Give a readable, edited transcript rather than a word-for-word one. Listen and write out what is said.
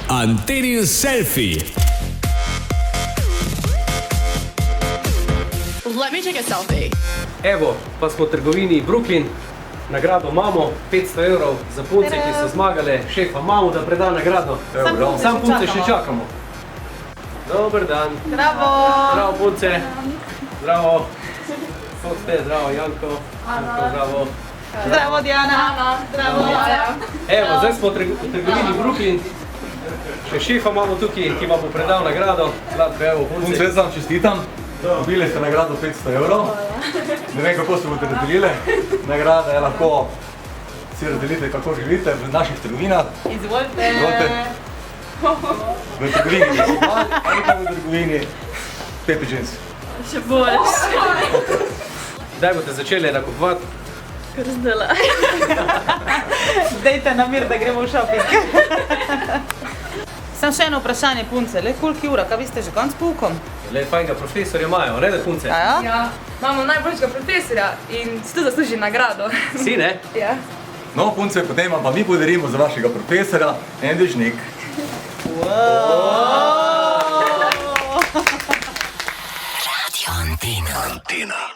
Antenin selfie. Let me take a selfie. Evo, pa smo v trgovini Brooklyn. Nagrado imamo, 500 evrov za punce, ki so zmagale. Šefa imamo, da preda nagrado. Sam punce še čakamo. Dober dan. Zdravo. Zdravo punce. Zdravo. Kako ste? Zdravo Janko. Janko, zdravo. Zdravo Diana. Zdravo. Evo, zdaj smo v trgovini Brooklyn. Še šefa imamo tukaj, ki vam bo predal nagrado. Zlatko, evo, punce. Punce, jaz vam čestitam. Dobili ste nagrado 500 evrov. Ne vem, kako se boste razdelili. Nagrada je lahko si razdelite, kako želite v naših trgovinah. Izvolite. V trgovini Decimal ali pa v trgovini Pepe Jeans. Še boljš. Kdaj boste začeli nakupovati? Kar zdela. Dejte namir, da gremo v šoping. Sam še eno vprašanje, punce. Le koliko ura, kaj vi ste že konc poukom? Le fajnega profesorja imajo, ne da punce? Ja? Ja, imamo najboljšega profesorja in si tu zasluži nagrado. Si, ne? Ja. No, punce, potem vam pa mi podarimo za vašega profesora en dežnik. Radio Antina.